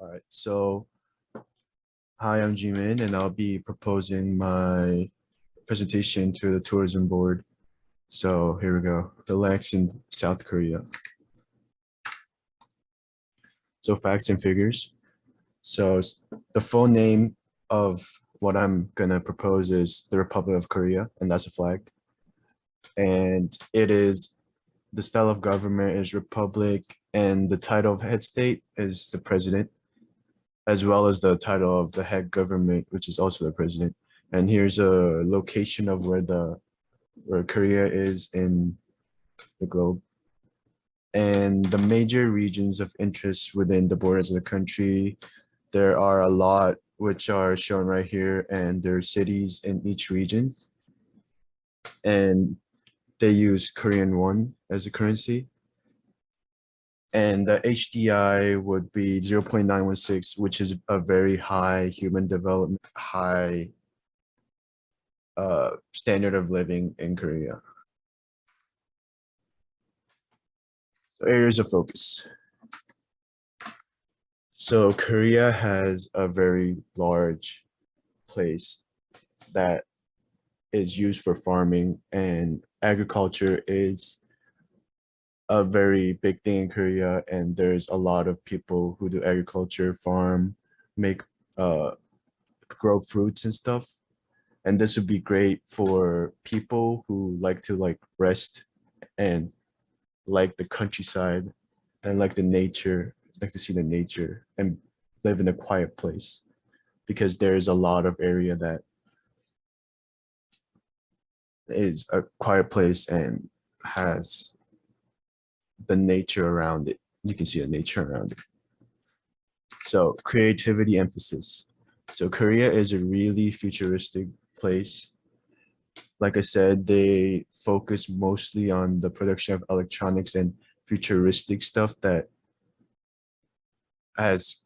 All right, so hi, I'm Jimin, and I'll be proposing my presentation to the tourism board. So here we go. Relax in South Korea. So facts and figures. So the full name of what I'm gonna propose is the Republic of Korea, and that's a flag. And it is the style of government is republic, and the title of head state is the president, as well as the title of the head government, which is also the president. And here's a location of where Korea is in the globe. And the major regions of interest within the borders of the country, there are a lot which are shown right here, and there are cities in each region. And they use Korean won as a currency. And the HDI would be 0.916, which is a very high human development, high standard of living in Korea. So areas of focus. So Korea has a very large place that is used for farming, and agriculture is a very big thing in Korea, and there's a lot of people who do agriculture, farm, make grow fruits and stuff. And this would be great for people who like to rest and like the countryside and like the nature, like to see the nature and live in a quiet place, because there is a lot of area that is a quiet place and has the nature around it. You can see the nature around it. So creativity emphasis. So Korea is a really futuristic place. Like I said, they focus mostly on the production of electronics and futuristic stuff that has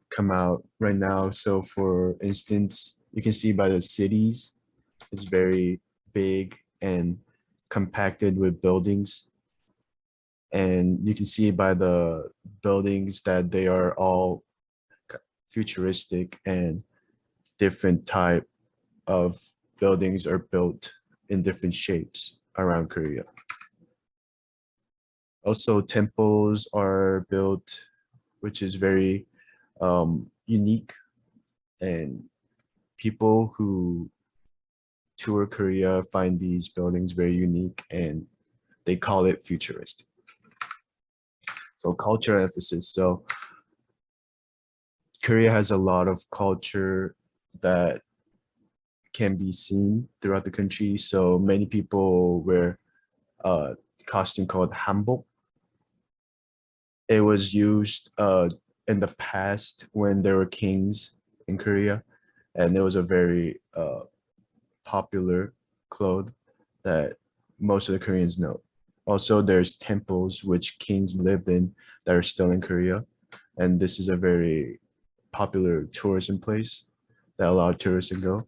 come out right now. So for instance, you can see by the cities, it's very big and compacted with buildings. And you can see by the buildings that they are all futuristic, and different type of buildings are built in different shapes around Korea. Also, temples are built, which is very unique, and people who tour Korea find these buildings very unique, and they call it futuristic. So culture emphasis. So Korea has a lot of culture that can be seen throughout the country. So many people wear a costume called hanbok. It was used in the past when there were kings in Korea, and it was a very popular cloth that most of the Koreans know. Also, there's temples which kings lived in that are still in Korea, and this is a very popular tourism place that a lot of tourists can go.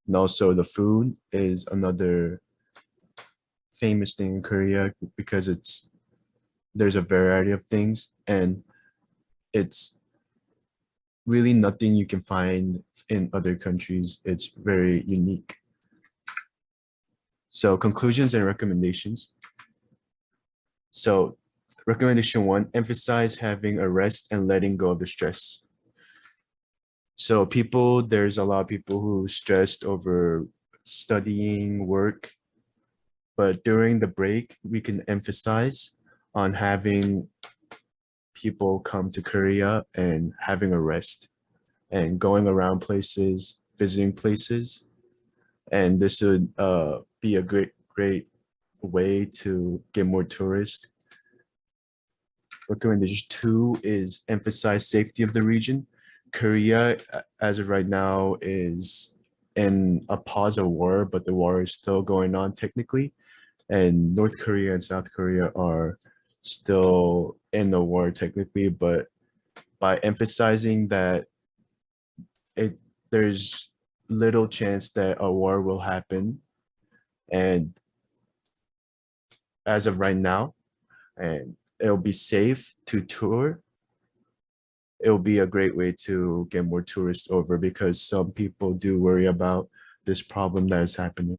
And also, the food is another famous thing in Korea, because there's a variety of things, and it's really nothing you can find in other countries. It's very unique. So conclusions and recommendations. So recommendation one, emphasize having a rest and letting go of the stress. So there's a lot of people who stressed over studying, work, but during the break, we can emphasize on having people come to Korea and having a rest and going around places, visiting places. And this would be a great way to get more tourists. Recommendation two is emphasize safety of the region. Korea, as of right now, is in a pause of war, but the war is still going on technically. And North Korea and South Korea are still in the war technically, but by emphasizing that it there's little chance that a war will happen, and as of right now, and it'll be safe to tour, it'll be a great way to get more tourists over because some people do worry about this problem that is happening.